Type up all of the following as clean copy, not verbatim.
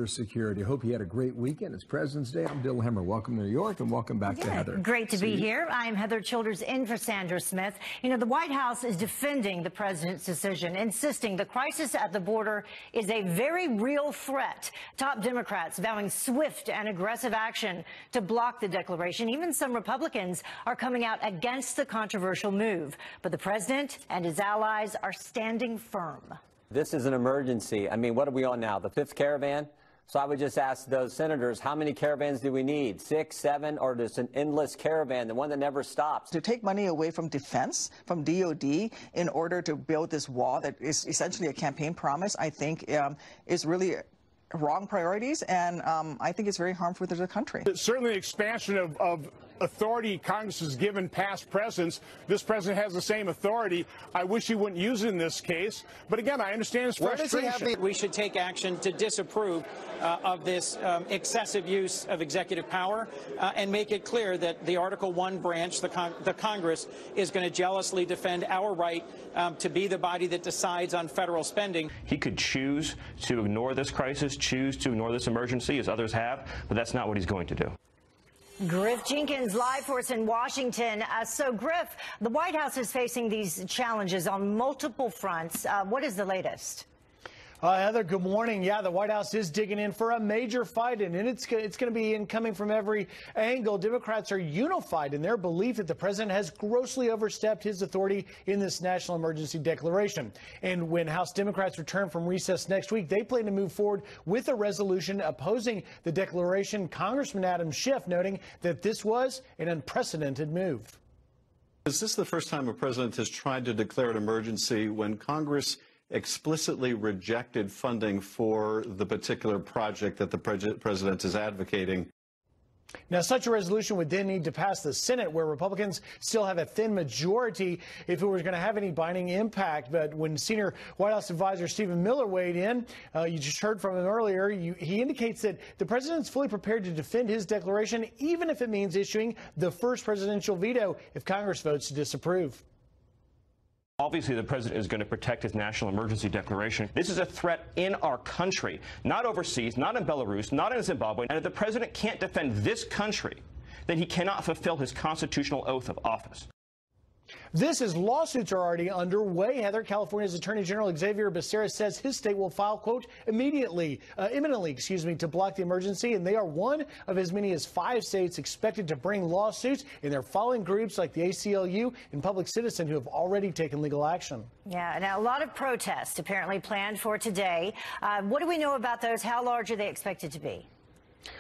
border security. Hope you had a great weekend. It's President's Day. I'm Bill Hemmer. Welcome to New York and welcome back to Heather. Great to be here. I'm Heather Childers in for Sandra Smith. You know, the White House is defending the president's decision, insisting the crisis at the border is a very real threat. Top Democrats vowing swift and aggressive action to block the declaration. Even some Republicans are coming out against the controversial move. But the president and his allies are standing firm. This is an emergency. I mean, what are we on now? The fifth caravan? So I would just ask those senators, how many caravans do we need? 6, 7, or just an endless caravan, the one that never stops? To take money away from defense, from DOD, in order to build this wall that is essentially a campaign promise, I think is really wrong priorities, and I think it's very harmful to the country. Certainly the expansion of authority Congress has given past presidents. This president has the same authority. I wish he wouldn't use it in this case. But again, I understand his frustration. We should take action to disapprove of this excessive use of executive power and make it clear that the Article 1 branch, the Congress, is going to jealously defend our right to be the body that decides on federal spending. He could choose to ignore this crisis, choose to ignore this emergency, as others have, but that's not what he's going to do. Griff Jenkins live for us in Washington. So, Griff, the White House is facing these challenges on multiple fronts. What is the latest? Heather, good morning. Yeah, the White House is digging in for a major fight, and it's going to be incoming from every angle. Democrats are unified in their belief that the president has grossly overstepped his authority in this national emergency declaration. And when House Democrats return from recess next week, they plan to move forward with a resolution opposing the declaration. Congressman Adam Schiff noting that this was an unprecedented move. Is this the first time a president has tried to declare an emergency when Congress explicitly rejected funding for the particular project that the president is advocating? Now, such a resolution would then need to pass the Senate, where Republicans still have a thin majority if it was going to have any binding impact. But when senior White House advisor Stephen Miller weighed in, you just heard from him earlier, he indicates that the president's fully prepared to defend his declaration, even if it means issuing the first presidential veto if Congress votes to disapprove. Obviously, the president is going to protect his national emergency declaration. This is a threat in our country, not overseas, not in Belarus, not in Zimbabwe. And if the president can't defend this country, then he cannot fulfill his constitutional oath of office. This is lawsuits are already underway. Heather, California's Attorney General Xavier Becerra says his state will file, quote, imminently, to block the emergency. And they are one of as many as 5 states expected to bring lawsuits. And they're following groups like the ACLU and Public Citizen who have already taken legal action. Yeah, now a lot of protests apparently planned for today. What do we know about those? How large are they expected to be?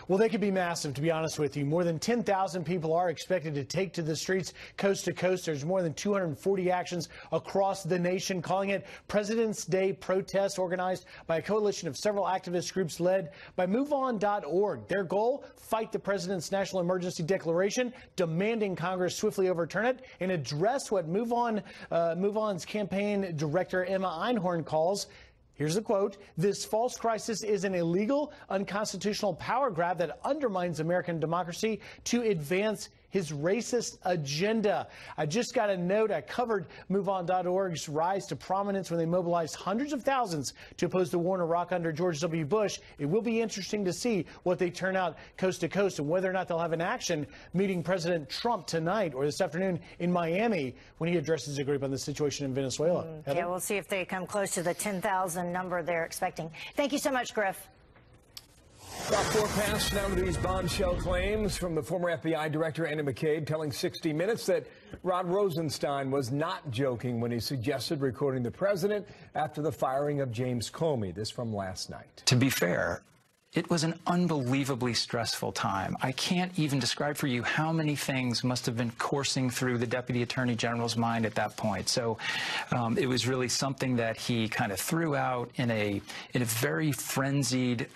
Well, they could be massive, to be honest with you. More than 10,000 people are expected to take to the streets coast to coast. There's more than 240 actions across the nation, calling it President's Day protests organized by a coalition of several activist groups led by MoveOn.org. Their goal, fight the president's national emergency declaration, demanding Congress swiftly overturn it and address what MoveOn's campaign director Emma Einhorn calls, here's the quote, "This false crisis is an illegal, unconstitutional power grab that undermines American democracy to advance his racist agenda." I just got a note. I covered MoveOn.org's rise to prominence when they mobilized hundreds of thousands to oppose the war in Iraq under George W. Bush. It will be interesting to see what they turn out coast to coast and whether or not they'll have an action meeting President Trump tonight or this afternoon in Miami when he addresses a group on the situation in Venezuela. Yeah, we'll see if they come close to the 10,000 number they're expecting. Thank you so much, Griff. About 4 past now to these bombshell claims from the former FBI Director Andy McCabe telling 60 Minutes that Rod Rosenstein was not joking when he suggested recording the president after the firing of James Comey. This from last night. To be fair, it was an unbelievably stressful time. I can't even describe for you how many things must have been coursing through the Deputy Attorney General's mind at that point. So it was really something that he kind of threw out in a very frenzied,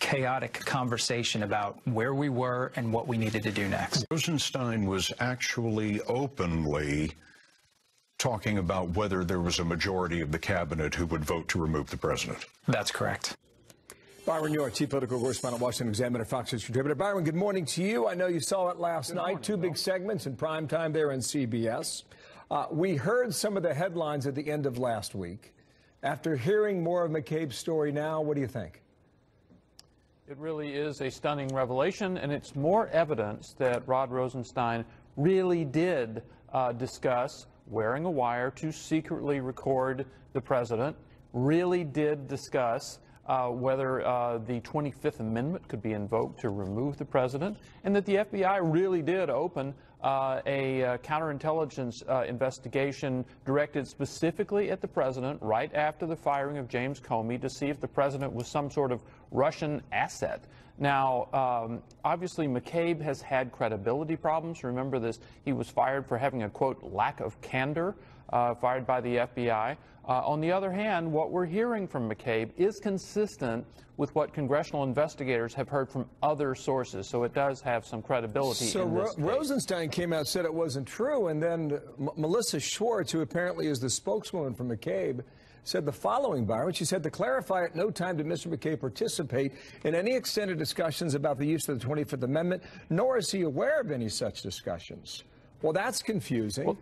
chaotic conversation about where we were and what we needed to do next. Rosenstein was actually openly talking about whether there was a majority of the cabinet who would vote to remove the president. That's correct. Byron York, chief political correspondent, Washington Examiner, Fox News contributor. Byron, good morning to you. I know you saw it last night. 2 big segments in prime time there on CBS. We heard some of the headlines at the end of last week. After hearing more of McCabe's story now, what do you think? It really is a stunning revelation, and it's more evidence that Rod Rosenstein really did discuss wearing a wire to secretly record the president, really did discuss whether the 25th Amendment could be invoked to remove the president, and that the FBI really did open a counterintelligence investigation directed specifically at the president right after the firing of James Comey to see if the president was some sort of Russian asset. Now, obviously, McCabe has had credibility problems. Remember this, he was fired for having a, quote, lack of candor, fired by the FBI. On the other hand, what we're hearing from McCabe is consistent with what congressional investigators have heard from other sources, so it does have some credibility in this case. Rosenstein came out and said it wasn't true, and then Melissa Schwartz, who apparently is the spokeswoman for McCabe, said the following, Byron. She said, to clarify, at no time did Mr. McCabe participate in any extended discussions about the use of the 25th Amendment, nor is he aware of any such discussions. Well, that's confusing.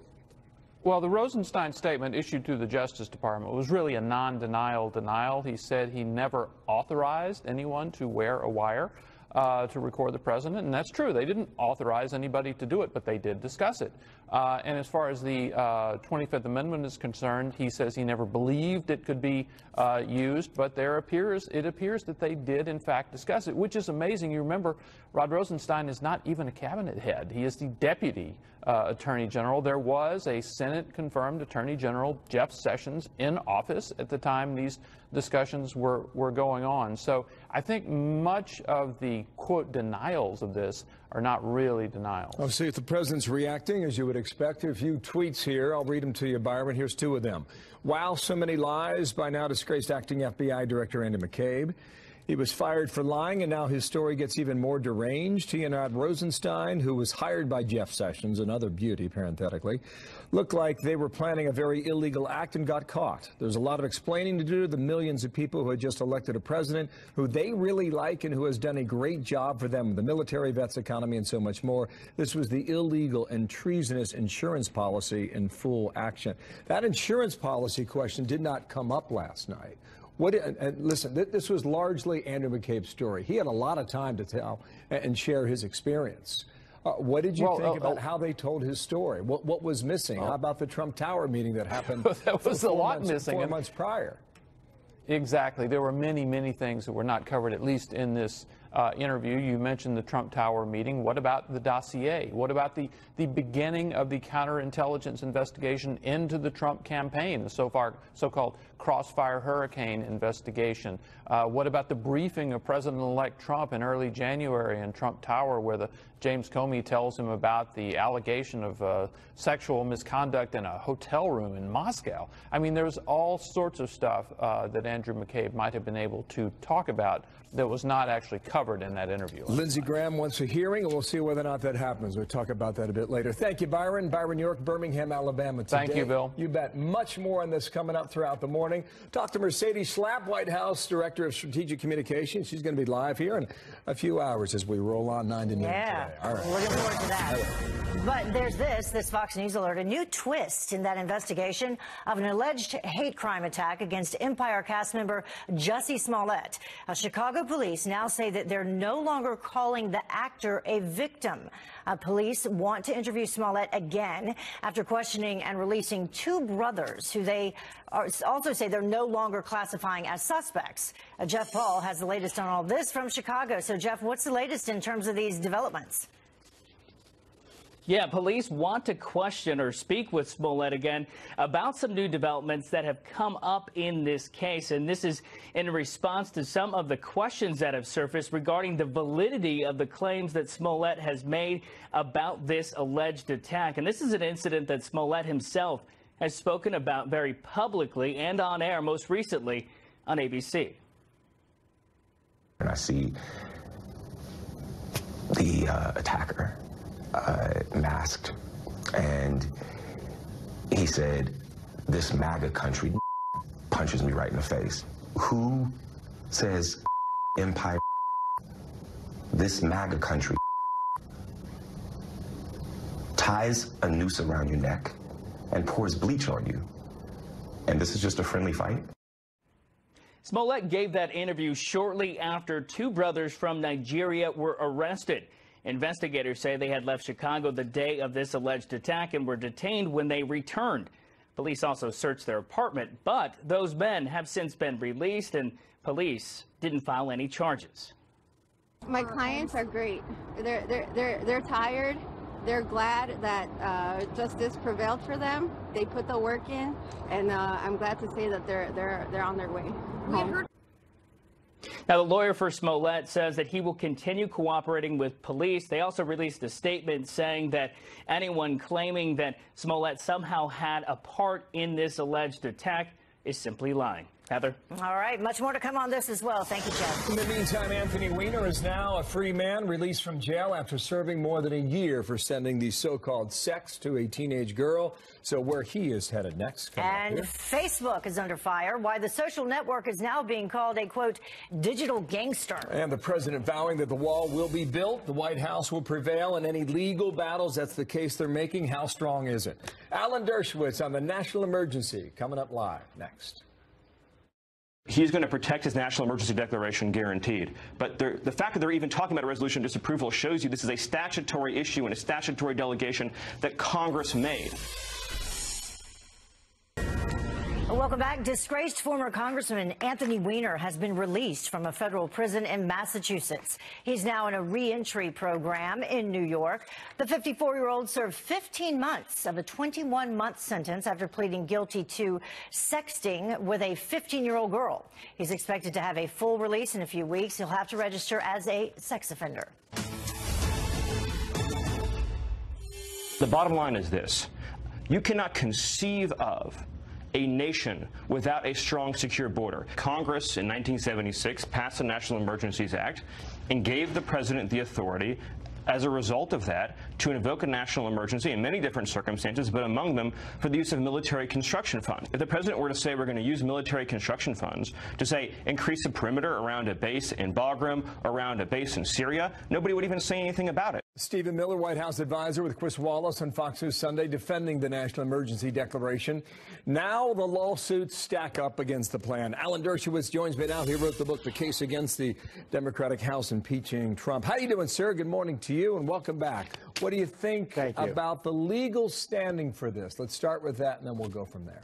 Well, the Rosenstein statement issued to the Justice Department was really a non-denial denial. He said he never authorized anyone to wear a wire to record the president, and that's true. They didn't authorize anybody to do it, but they did discuss it. And as far as the 25th Amendment is concerned, he says he never believed it could be used, but it appears that they did, in fact, discuss it, which is amazing. You remember, Rod Rosenstein is not even a cabinet head. He is the deputy attorney general. There was a Senate-confirmed Attorney General, Jeff Sessions, in office at the time these discussions were going on. So I think much of the, quote, denials of this are not really denials. I'll see if the president's reacting, as you would expect. A few tweets here. I'll read them to you, Byron. Here's two of them. Wow, so many lies by now disgraced acting FBI Director Andy McCabe. He was fired for lying, and now his story gets even more deranged. He and Rod Rosenstein, who was hired by Jeff Sessions, another beauty, parenthetically, looked like they were planning a very illegal act and got caught. There's a lot of explaining to do to the millions of people who had just elected a president who they really like and who has done a great job for them, the military, vets, economy, and so much more. This was the illegal and treasonous insurance policy in full action. That insurance policy question did not come up last night. Listen, this was largely Andrew McCabe's story. He had a lot of time to tell and share his experience. What did you think about how they told his story? What was missing? How about the Trump Tower meeting that happened that was a lot missing 4 months prior? Exactly. There were many, many things that were not covered, at least in this interview. You mentioned the Trump Tower meeting. What about the dossier? What about the beginning of the counterintelligence investigation into the Trump campaign, the so-called Crossfire Hurricane investigation? What about the briefing of President-elect Trump in early January in Trump Tower, where the James Comey tells him about the allegation of sexual misconduct in a hotel room in Moscow? I mean, there's all sorts of stuff that Andrew McCabe might have been able to talk about that was not actually covered in that interview. Lindsey Graham wants a hearing, and we'll see whether or not that happens. We'll talk about that a bit later. Thank you, Byron. Byron York, Birmingham, Alabama today. Thank you, Bill. You bet. Much more on this coming up throughout the morning. Talk to Mercedes Schlapp, White House Director of Strategic Communications. She's going to be live here in a few hours as we roll on 9 to noon today. All right. Looking forward to that. But there's this Fox News alert, a new twist in that investigation of an alleged hate crime attack against Empire cast member Jussie Smollett. Chicago police now say that they're no longer calling the actor a victim. Police want to interview Smollett again after questioning and releasing 2 brothers who they also say they're no longer classifying as suspects. Jeff Paul has the latest on all this from Chicago. So, Jeff, what's the latest in terms of these developments? Yeah, police want to question or speak with Smollett again about some new developments that have come up in this case. And this is in response to some of the questions that have surfaced regarding the validity of the claims that Smollett has made about this alleged attack. And this is an incident that Smollett himself has spoken about very publicly and on air, most recently on ABC. And I see the attacker masked, and he said, "This MAGA country punches me right in the face." Who says Empire? This MAGA country ties a noose around your neck and pours bleach on you, and this is just a friendly fight? Smollett gave that interview shortly after two brothers from Nigeria were arrested. Investigators say they had left Chicago the day of this alleged attack and were detained when they returned. Police also searched their apartment, but those men have since been released and police didn't file any charges. My clients are great. They're tired. They're glad that justice prevailed for them. They put the work in, and I'm glad to say that they're on their way home. Now, the lawyer for Smollett says that he will continue cooperating with police. They also released a statement saying that anyone claiming that Smollett somehow had a part in this alleged attack is simply lying. Heather? All right, much more to come on this as well. Thank you, Jeff. In the meantime, Anthony Weiner is now a free man, released from jail after serving more than a year for sending the so-called sex to a teenage girl. So where he is headed next. And Facebook is under fire. Why the social network is now being called a, quote, digital gangster. And the president vowing that the wall will be built. The White House will prevail in any legal battles. That's the case they're making. How strong is it? Alan Dershowitz on the national emergency coming up live next. He's going to protect his national emergency declaration, guaranteed. But the fact that they're even talking about a resolution of disapproval shows you this is a statutory issue and a statutory delegation that Congress made. Welcome back. Disgraced former Congressman Anthony Weiner has been released from a federal prison in Massachusetts. He's now in a re-entry program in New York. The 54-year-old served 15 months of a 21-month sentence after pleading guilty to sexting with a 15-year-old girl. He's expected to have a full release in a few weeks. He'll have to register as a sex offender. The bottom line is this. You cannot conceive of a nation without a strong, secure border. Congress in 1976 passed the National Emergencies Act and gave the president the authority, as a result of that, to invoke a national emergency in many different circumstances, but among them for the use of military construction funds. If the president were to say we're going to use military construction funds to, say, increase the perimeter around a base in Bagram, around a base in Syria, nobody would even say anything about it. Stephen Miller, White House advisor with Chris Wallace on Fox News Sunday, defending the national emergency declaration. Now the lawsuits stack up against the plan. Alan Dershowitz joins me now. He wrote the book, The Case Against the Democratic House Impeaching Trump. How are you doing, sir? Good morning to you and welcome back. What do you think about the legal standing for this? Let's start with that and then we'll go from there.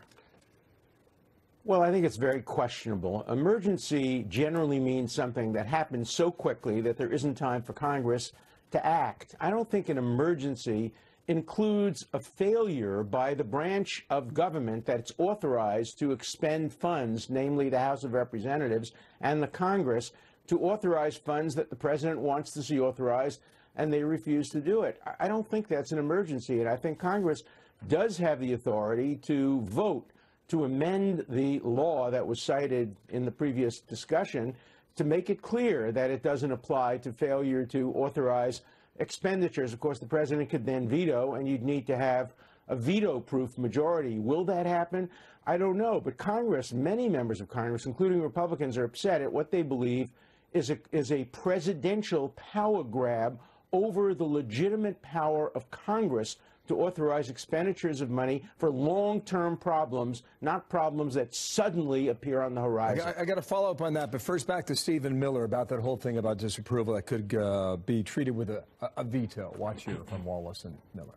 Well, I think it's very questionable. Emergency generally means something that happens so quickly that there isn't time for Congress to act. I don't think an emergency includes a failure by the branch of government that's authorized to expend funds, namely the House of Representatives and the Congress, to authorize funds that the president wants to see authorized, and they refuse to do it. I don't think that's an emergency, and I think Congress does have the authority to vote to amend the law that was cited in the previous discussion to make it clear that it doesn't apply to failure to authorize expenditures. Of course, the president could then veto, and you'd need to have a veto-proof majority. Will that happen? I don't know. But Congress, many members of Congress, including Republicans, are upset at what they believe is a presidential power grab over the legitimate power of Congress to authorize expenditures of money for long-term problems, not problems that suddenly appear on the horizon. I got to follow up on that, but first back to Stephen Miller about that whole thing about disapproval that could be treated with a veto. Watch you from Wallace and Miller.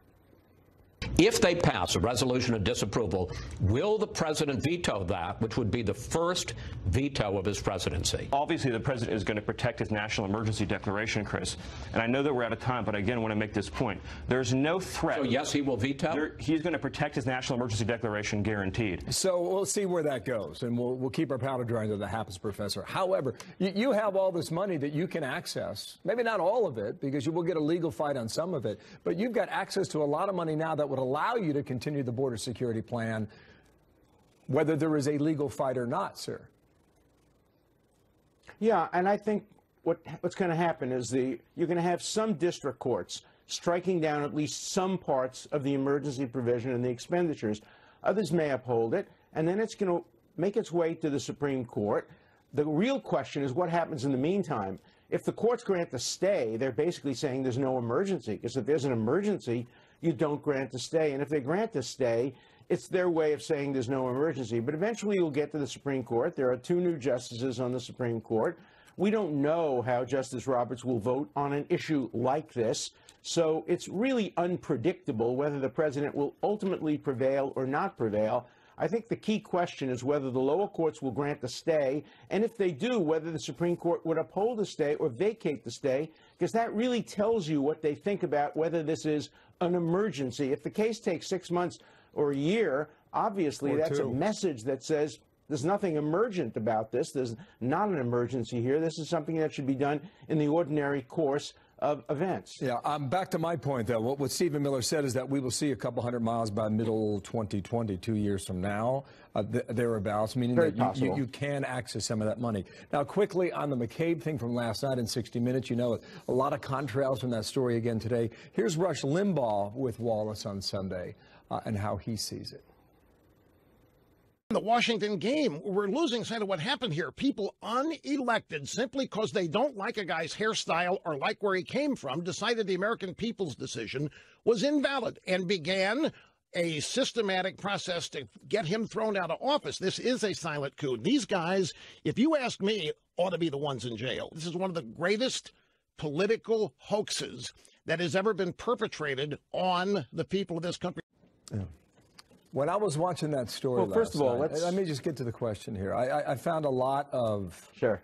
If they pass a resolution of disapproval, will the president veto that, which would be the first veto of his presidency? Obviously, the president is going to protect his national emergency declaration, Chris. And I know that we're out of time, but again, I want to make this point. There's no threat. So, yes, he will veto? He's going to protect his national emergency declaration, guaranteed. So we'll see where that goes, and we'll keep our powder dry until that happens, Professor. However, you have all this money that you can access. Maybe not all of it, because you will get a legal fight on some of it. But you've got access to a lot of money now that would allow you to continue the border security plan, whether there is a legal fight or not, sir. Yeah, and I think what's going to happen is you're going to have some district courts striking down at least some parts of the emergency provision and the expenditures. Others may uphold it, and then it's going to make its way to the Supreme Court. The real question is what happens in the meantime. If the courts grant the stay, they're basically saying there's no emergency, because if there's an emergency, you don't grant the stay. And if they grant the stay, It's their way of saying there's no emergency. But eventually you'll get to the Supreme Court. There are 2 new justices on the Supreme Court. We don't know how Justice Roberts will vote on an issue like this. So it's really unpredictable whether the president will ultimately prevail or not prevail. I think the key question is whether the lower courts will grant the stay, and if they do, whether the Supreme Court would uphold the stay or vacate the stay, because that really tells you what they think about whether this is an emergency. If the case takes 6 months or a year, obviously that's a message that says there's nothing emergent about this. There's not an emergency here. This is something that should be done in the ordinary course of events. Yeah, back to my point, though. What Stephen Miller said is that we will see a couple hundred miles by middle 2020, 2 years from now, thereabouts, meaning that you can access some of that money. Now, quickly on the McCabe thing from last night in 60 Minutes, you know, a lot of contrails from that story again today. Here's Rush Limbaugh with Wallace on Sunday and how he sees it. The Washington game, we're losing sight of what happened here. People unelected simply because they don't like a guy's hairstyle or like where he came from decided the American people's decision was invalid and began a systematic process to get him thrown out of office. This is a silent coup. These guys, if you ask me, ought to be the ones in jail. This is one of the greatest political hoaxes that has ever been perpetrated on the people of this country. Yeah. When I was watching that story first of all, let me just get to the question here. I found a lot of... Sure.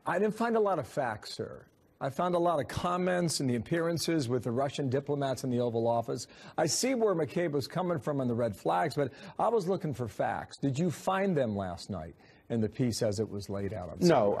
I didn't find a lot of facts, sir. I found a lot of comments and the appearances with the Russian diplomats in the Oval Office. I see where McCabe was coming from on the red flags, but I was looking for facts. Did you find them last night in the piece as it was laid out on No,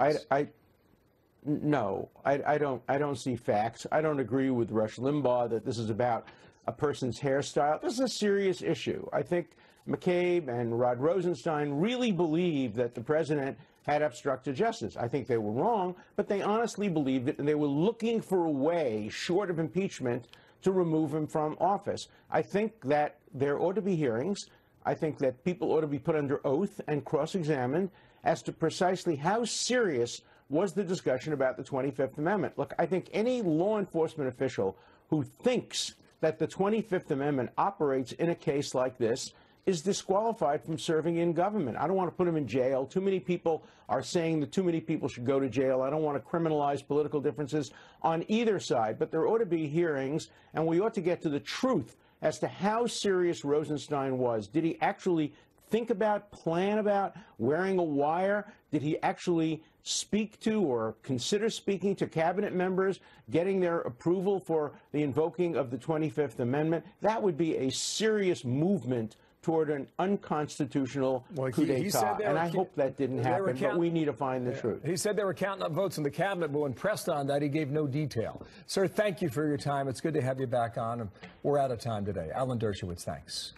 I don't see facts. I don't agree with Rush Limbaugh that this is about a person's hairstyle. This is a serious issue. I think McCabe and Rod Rosenstein really believed that the president had obstructed justice. I think they were wrong, but they honestly believed it, and they were looking for a way, short of impeachment, to remove him from office. I think that there ought to be hearings. I think that people ought to be put under oath and cross-examined as to precisely how serious was the discussion about the 25th Amendment. Look, I think any law enforcement official who thinks that the 25th Amendment operates in a case like this is disqualified from serving in government. I don't want to put him in jail. Too many people are saying that too many people should go to jail. I don't want to criminalize political differences on either side, but there ought to be hearings, and we ought to get to the truth as to how serious Rosenstein was. Did he actually think about, plan about wearing a wire? Did he actually speak to or consider speaking to cabinet members, getting their approval for the invoking of the 25th Amendment? That would be a serious movement toward an unconstitutional coup d'etat, and I hope that didn't happen, but we need to find the truth. He said they were counting up votes in the cabinet, but when pressed on that, he gave no detail. Sir, thank you for your time. It's good to have you back on. We're out of time today. Alan Dershowitz, thanks.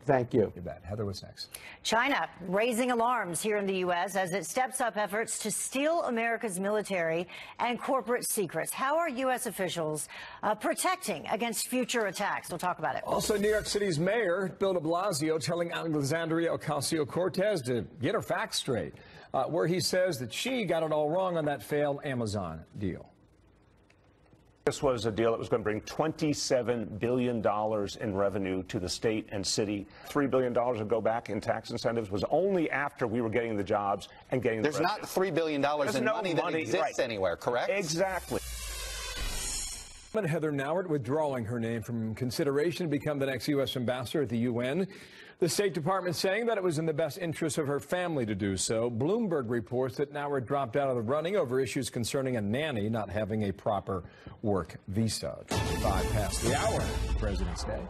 Thank you. You bet. Heather, what's next? China raising alarms here in the U.S. as it steps up efforts to steal America's military and corporate secrets. How are U.S. officials protecting against future attacks? We'll talk about it. Also, New York City's mayor, Bill de Blasio, telling Alexandria Ocasio-Cortez to get her facts straight, where he says that she got it all wrong on that failed Amazon deal. This was a deal that was going to bring $27 billion in revenue to the state and city. $3 billion would go back in tax incentives. It was only after we were getting the jobs and getting the revenue. There's not $3 billion in money that exists anywhere, correct? Exactly. Heather Nauert withdrawing her name from consideration to become the next U.S. ambassador at the UN. The State Department saying that it was in the best interest of her family to do so. Bloomberg reports that Nauert dropped out of the running over issues concerning a nanny not having a proper work visa. 5 past the hour, President's Day.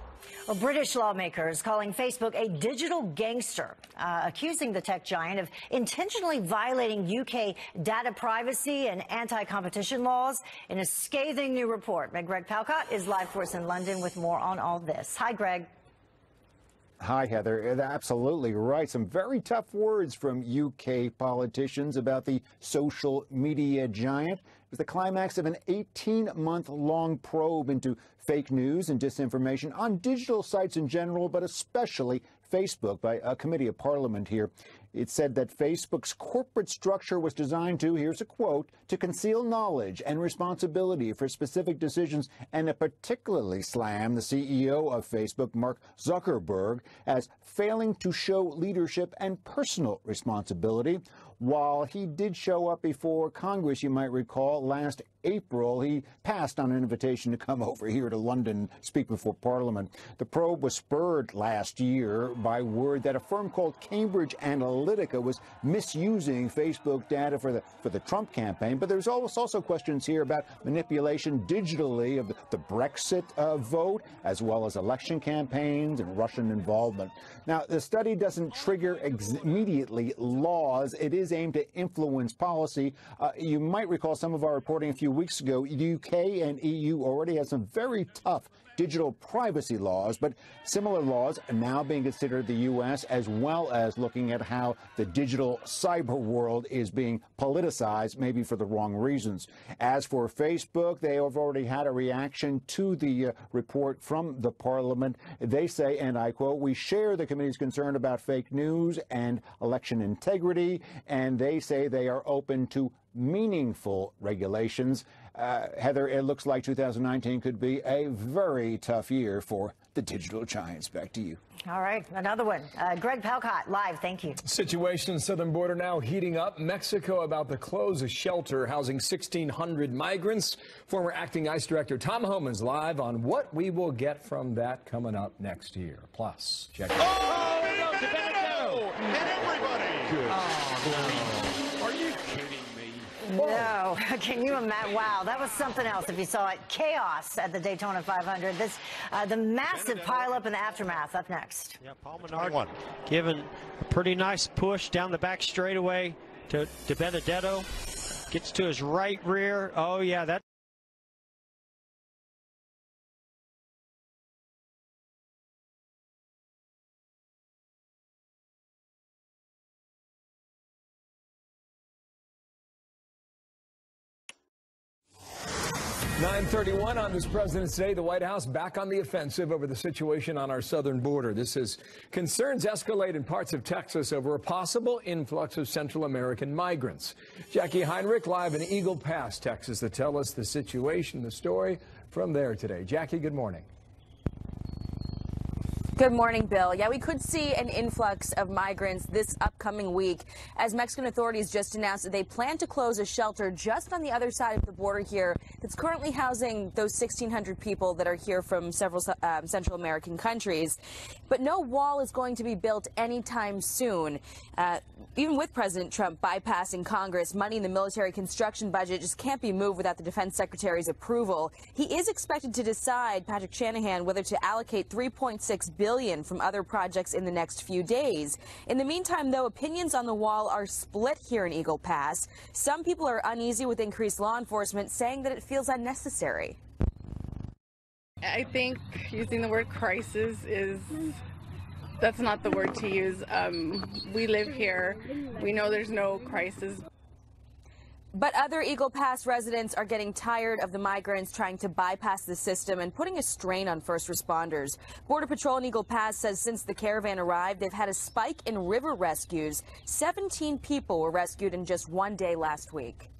Well, British lawmakers calling Facebook a digital gangster, accusing the tech giant of intentionally violating UK data privacy and anti-competition laws in a scathing new report. Greg Palcott is live for us in London with more on all this. Hi, Greg. Hi, Heather. Absolutely right. Some very tough words from UK politicians about the social media giant. It was the climax of an 18-month-long probe into fake news and disinformation on digital sites in general, but especially Facebook by a committee of Parliament here It said that Facebook's corporate structure was designed to, here's a quote, to conceal knowledge and responsibility for specific decisions, and it particularly slammed the CEO of Facebook, Mark Zuckerberg, as failing to show leadership and personal responsibility. While he did show up before Congress, you might recall, last April, he passed on an invitation to come over here to London, speak before Parliament. The probe was spurred last year by word that a firm called Cambridge Analytica was misusing Facebook data for the Trump campaign. But there's also questions here about manipulation digitally of the Brexit vote, as well as election campaigns and Russian involvement. Now, the study doesn't trigger immediately laws. It is aimed to influence policy. You might recall some of our reporting a few weeks ago. The UK and EU already have some very tough digital privacy laws, but similar laws are now being considered in the U.S., as well as looking at how the digital cyber world is being politicized, maybe for the wrong reasons. As for Facebook, they have already had a reaction to the report from the Parliament. They say, and I quote, "We share the committee's concern about fake news and election integrity," and they say they are open to meaningful regulations. Heather, it looks like 2019 could be a very tough year for the digital giants. Back to you. All right, another one. Greg Palcott, live. Thank you. Situation on the southern border now heating up. Mexico about to close a shelter housing 1,600 migrants. Former acting ICE Director Tom Homan's live on what we will get from that coming up next year. Plus, check it out. Oh, there goes Benedetto and everybody. Good. Oh, no. Are you kidding me? No, can you imagine? Wow, that was something else if you saw it. Chaos at the Daytona 500. This, the massive pileup in the aftermath. Up next. Yeah, Paul Menard giving a pretty nice push down the back straightaway to Benedetto. Gets to his right rear. Oh, yeah, that. .31 on this President's Day. The White House back on the offensive over the situation on our southern border. This is concerns escalate in parts of Texas over a possible influx of Central American migrants. Jackie Heinrich live in Eagle Pass, Texas, to tell us the situation, the story from there today. Jackie, good morning. Good morning, Bill. Yeah, we could see an influx of migrants this upcoming week, as Mexican authorities just announced that they plan to close a shelter just on the other side of the border here that's currently housing those 1,600 people that are here from several Central American countries. But no wall is going to be built anytime soon. Even with President Trump bypassing Congress, money in the military construction budget just can't be moved without the Defense Secretary's approval. He is expected to decide, Patrick Shanahan, whether to allocate $3.6 billion from other projects in the next few days. In the meantime, though, opinions on the wall are split here in Eagle Pass. Some people are uneasy with increased law enforcement, saying that it feels unnecessary. I think using the word crisis that's not the word to use. We live here. We know there's no crisis. But other Eagle Pass residents are getting tired of the migrants trying to bypass the system and putting a strain on first responders. Border Patrol in Eagle Pass says since the caravan arrived, they've had a spike in river rescues. 17 people were rescued in just one day last week.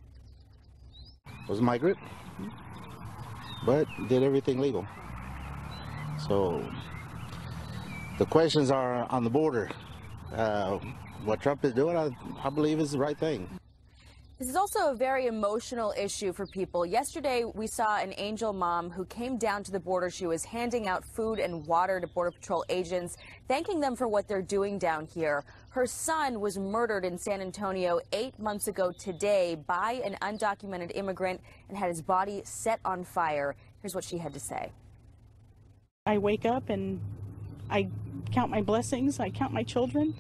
Was a migrant, but did everything legal. So the questions are on the border. What Trump is doing, I believe, is the right thing. This is also a very emotional issue for people. Yesterday, we saw an Angel mom who came down to the border. She was handing out food and water to Border Patrol agents, thanking them for what they're doing down here. Her son was murdered in San Antonio 8 months ago today by an undocumented immigrant and had his body set on fire. Here's what she had to say. I wake up and I count my blessings, I count my children,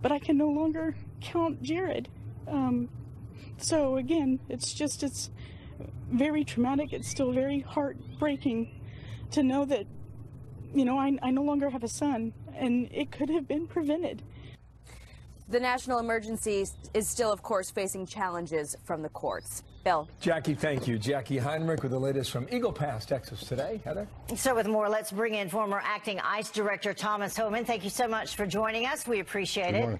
but I can no longer count Jared. So again, it's very traumatic. It's still very heartbreaking to know that, you know, I no longer have a son, and it could have been prevented. The national emergency is still, of course, facing challenges from the courts. Bill. Jackie, thank you. Jackie Heinrich with the latest from Eagle Pass, Texas today. Heather? So with more, let's bring in former acting ICE Director Thomas Homan. Thank you so much for joining us. We appreciate it.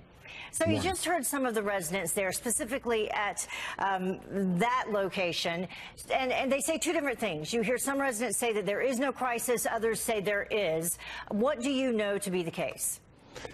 So you just heard some of the residents there, specifically at that location, and they say two different things. You hear some residents say that there is no crisis, others say there is. What do you know to be the case?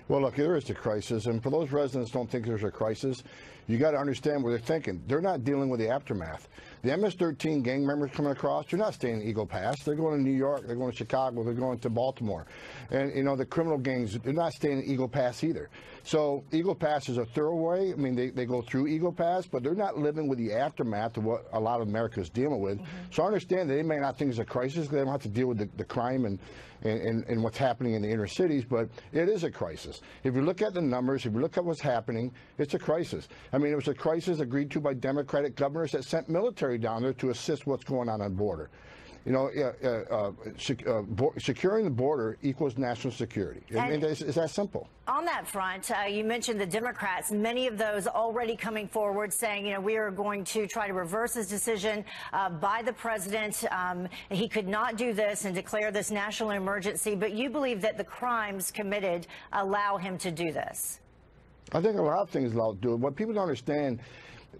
Well, look, there is a crisis, and for those residents who don't think there's a crisis, you got to understand what they're thinking. They're not dealing with the aftermath. The MS-13 gang members coming across, they're not staying in Eagle Pass. They're going to New York, they're going to Chicago, they're going to Baltimore. And, you know, the criminal gangs, they're not staying in Eagle Pass either. So Eagle Pass is a thoroughway. I mean, they go through Eagle Pass, but they're not living with the aftermath of what a lot of America is dealing with. So I understand that they may not think it's a crisis. They don't have to deal with the crime and what's happening in the inner cities, but it is a crisis. If you look at the numbers, if you look at what's happening, it's a crisis. I mean, it was a crisis agreed to by Democratic governors that sent military down there to assist what's going on the border. You know, securing the border equals national security. I mean, it's that simple. On that front, you mentioned the Democrats, many of those already coming forward saying, you know, we are going to try to reverse this decision by the president. He could not do this and declare this national emergency. But you believe that the crimes committed allow him to do this? I think a lot of things allow to do it. What people don't understand,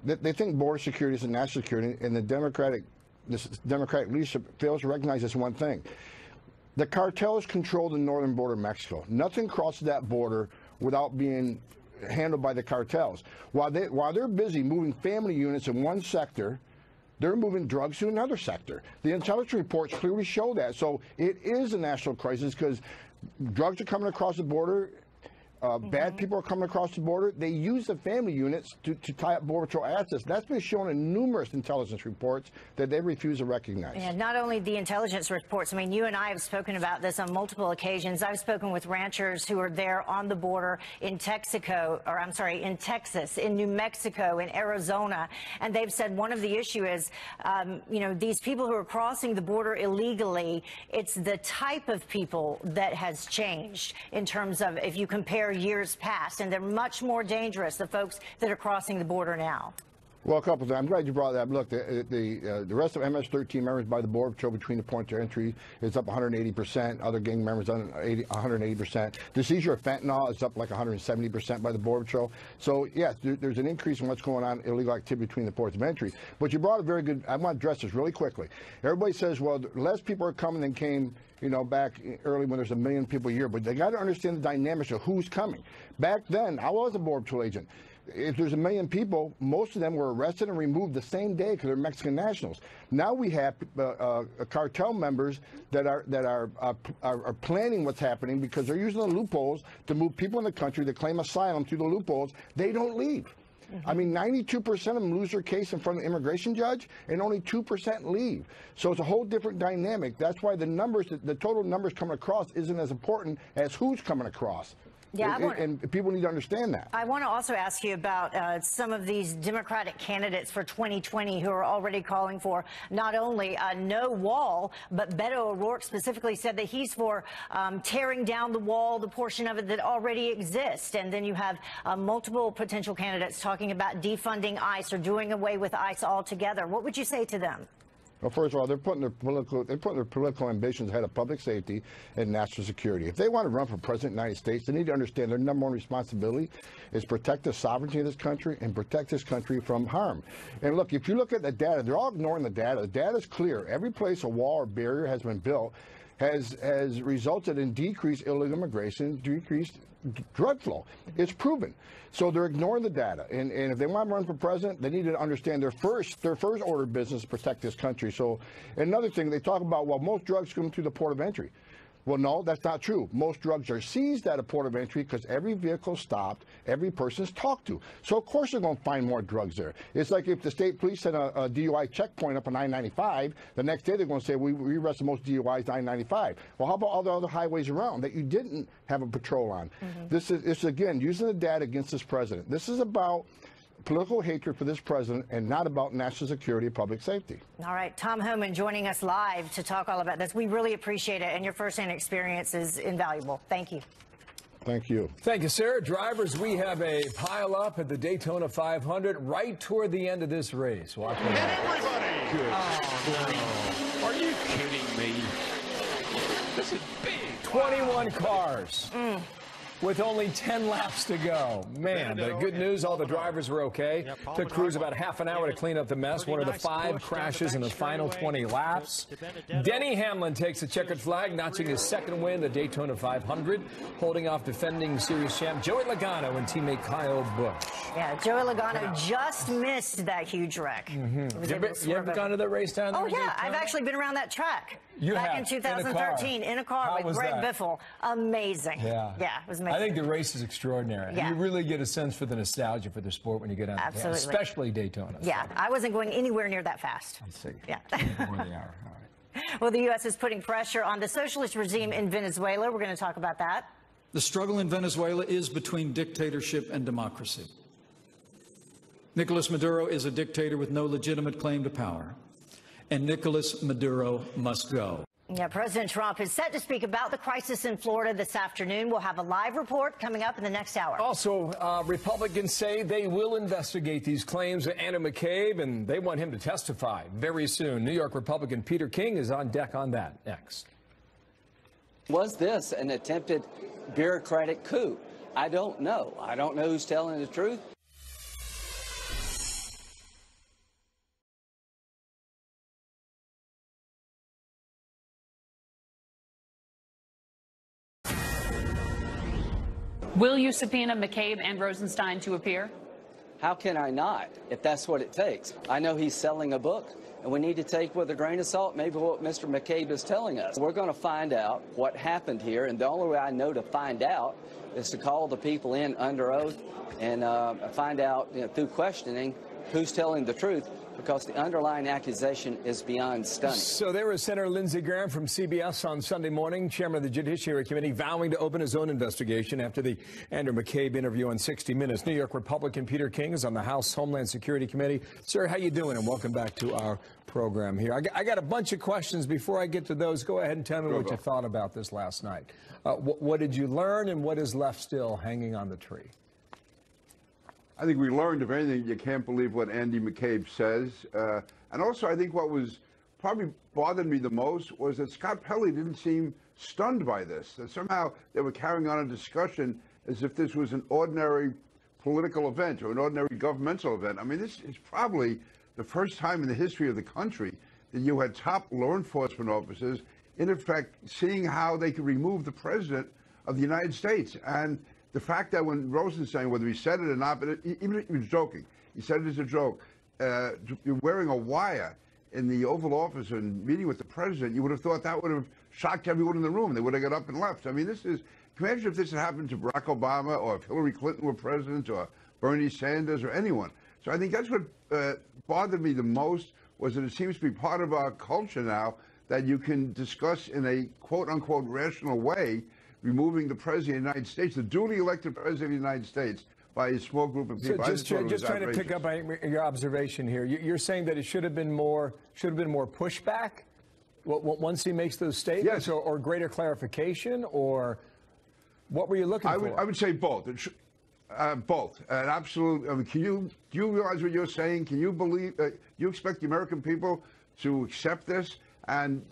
they think border security is a national security, and the Democratic leadership fails to recognize this one thing. The cartels control the northern border of Mexico. Nothing crosses that border without being handled by the cartels. While they're busy moving family units in one sector, they're moving drugs to another sector. The intelligence reports clearly show that. So it is a national crisis because drugs are coming across the border. Bad people are coming across the border. They use the family units to tie up Border Patrol assets. That's been shown in numerous intelligence reports that they refuse to recognize. And not only the intelligence reports. I mean, you and I have spoken about this on multiple occasions. I've spoken with ranchers who are there on the border in Texaco, or I'm sorry, in Texas, in New Mexico, in Arizona, and they've said one of the issue is, you know, these people who are crossing the border illegally, it's the type of people that has changed in terms of if you compare years past, and they're much more dangerous, the folks that are crossing the border now. Well, a couple of things. I'm glad you brought that up. Look, the rest of MS-13 members by the Border Patrol between the point of entry is up 180%. Other gang members 180%. The seizure of fentanyl is up like 170% by the Border Patrol. So, yes, there's an increase in what's going on, illegal activity between the ports of entry. But you brought a very good, I want to address this really quickly. Everybody says, well, less people are coming than came, you know, back early when there's 1 million people a year. But they got to understand the dynamics of who's coming. Back then, I was a Border Patrol agent. If there's 1 million people, most of them were arrested and removed the same day because they're Mexican nationals. Now we have cartel members that are planning what's happening because they're using the loopholes to move people in the country that claim asylum through the loopholes. They don't leave. I mean, 92% of them lose their case in front of the immigration judge, and only 2% leave. So it's a whole different dynamic. That's why the numbers, the total numbers coming across isn't as important as who's coming across. Yeah, and people need to understand that. I want to also ask you about some of these Democratic candidates for 2020 who are already calling for not only a no wall, but Beto O'Rourke specifically said that he's for tearing down the wall, the portion of it that already exists. And then you have multiple potential candidates talking about defunding ICE or doing away with ICE altogether. What would you say to them? Well, first of all, they're putting their political ambitions ahead of public safety and national security. If they want to run for president of the United States, they need to understand their number one responsibility is protect the sovereignty of this country and protect this country from harm. And look, if you look at the data, they're all ignoring the data. The data is clear. Every place a wall or barrier has been built has resulted in decreased illegal immigration, decreased drug flow. It's proven. So they're ignoring the data. And if they want to run for president, they need to understand their first order of business to protect this country. So another thing, they talk about, well, most drugs come through the port of entry. Well, no, that's not true. Most drugs are seized at a port of entry because every vehicle stopped, every person's talked to. So, of course, they're going to find more drugs there. It's like if the state police send a DUI checkpoint up on I-95, the next day they're going to say, we arrest the most DUIs on I-95. Well, how about all the other highways around that you didn't have a patrol on? This is, again, using the data against this president. This is about political hatred for this president and not about national security and public safety. All right, Tom Homan joining us live to talk all about this. We really appreciate it, and your firsthand experience is invaluable. Thank you. Thank you. Thank you, Sarah. Drivers, we have a pile up at the Daytona 500 right toward the end of this race. Watch and everybody! Good. Oh, no. Are you kidding me? This is big. 21 cars. with only 10 laps to go. Man, the good news, all the drivers were okay. Took crews about half an hour to clean up the mess. One of the 5 crashes in the final 20 laps. Denny Hamlin takes the checkered flag, notching his second win, the Daytona 500, holding off defending series champ Joey Logano and teammate Kyle Busch. Yeah, Joey Logano just missed that huge wreck. You ever gone to the race down there? Oh, yeah. I've actually been around that track. Back in 2013 in a car with Greg Biffle. Amazing. Yeah, it was amazing. I think the race is extraordinary. Yeah. You really get a sense for the nostalgia for the sport when you get out there, especially Daytona. Yeah, I wasn't going anywhere near that fast. I see. Yeah. More they are. All right. Well, the U.S. is putting pressure on the socialist regime in Venezuela. We're going to talk about that. The struggle in Venezuela is between dictatorship and democracy. Nicolas Maduro is a dictator with no legitimate claim to power, and Nicolas Maduro must go. Yeah, President Trump is set to speak about the crisis in Florida this afternoon. We'll have a live report coming up in the next hour. Also, Republicans say they will investigate these claims of Andrew McCabe, and they want him to testify very soon. New York Republican Peter King is on deck on that next. Was this an attempted bureaucratic coup? I don't know. I don't know who's telling the truth. Will you subpoena McCabe and Rosenstein to appear? How can I not, if that's what it takes? I know he's selling a book, and we need to take with a grain of salt maybe what Mr. McCabe is telling us. We're going to find out what happened here, and the only way I know to find out is to call the people in under oath and find out, through questioning, who's telling the truth, because the underlying accusation is beyond stunning. So there was Senator Lindsey Graham from CBS on Sunday morning, chairman of the Judiciary Committee, vowing to open his own investigation after the Andrew McCabe interview on 60 Minutes. New York Republican Peter King is on the House Homeland Security Committee. Sir, how you doing? And welcome back to our program here. I got a bunch of questions. Before I get to those, go ahead and tell me what you thought about this last night. What did you learn, and what is left still hanging on the tree? I think we learned, if anything, you can't believe what Andy McCabe says. And also, I think what was probably bothered me the most was that Scott Pelley didn't seem stunned by this, that somehow they were carrying on a discussion as if this was an ordinary political event or an ordinary governmental event. I mean, this is probably the first time in the history of the country that you had top law enforcement officers, in effect, seeing how they could remove the president of the United States. And the fact that when Rosenstein, whether he said it or not, but even if he was joking, he said it as a joke, you're wearing a wire in the Oval Office and meeting with the president, you would have thought that would have shocked everyone in the room. They would have got up and left. I mean, can you imagine if this had happened to Barack Obama or if Hillary Clinton were president or Bernie Sanders or anyone? So I think that's what bothered me the most, was that it seems to be part of our culture now that you can discuss in a quote-unquote rational way removing the president of the United States, the duly elected president of the United States, by a small group of people. So just trying to pick up on your observation here. You're saying that it should have been more pushback once he makes those statements, yes, or greater clarification, or what were you looking for? I would say both. Both. An absolute. I mean, do you realize what you're saying? Can you believe? You expect the American people to accept this? And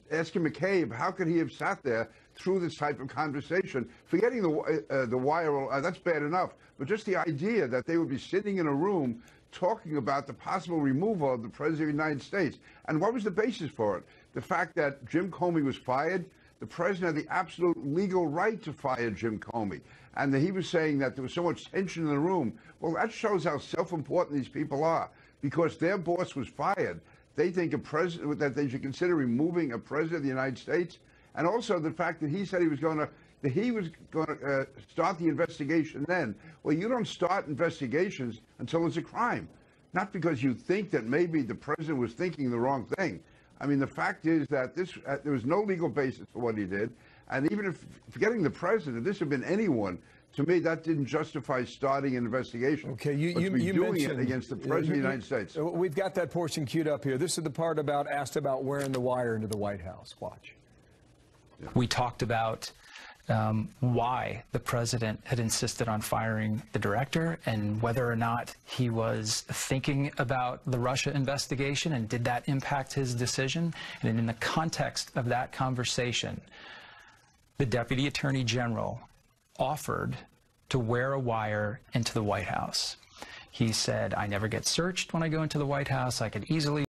asking McCabe, how could he have sat there through this type of conversation, forgetting the wire, that's bad enough, but just the idea that they would be sitting in a room talking about the possible removal of the President of the United States. And what was the basis for it? The fact that Jim Comey was fired. The President had the absolute legal right to fire Jim Comey. And he was saying that there was so much tension in the room. Well, that shows how self-important these people are. Because their boss was fired, they think that they should consider removing a President of the United States. And also the fact that he said he was going to start the investigation then. Well, you don't start investigations until it's a crime, not because you think that maybe the president was thinking the wrong thing. I mean, the fact is that there was no legal basis for what he did. And even if, forgetting the president, if this had been anyone, to me, that didn't justify starting an investigation. Okay, you doing mentioned it against the president of the United States. We've got that portion queued up here. This is the part asked about wearing the wire into the White House. Watch. We talked about why the president had insisted on firing the director and whether or not he was thinking about the Russia investigation and did that impact his decision. And in the context of that conversation, the Deputy Attorney General offered to wear a wire into the White House. He said, I never get searched when I go into the White House. I could easily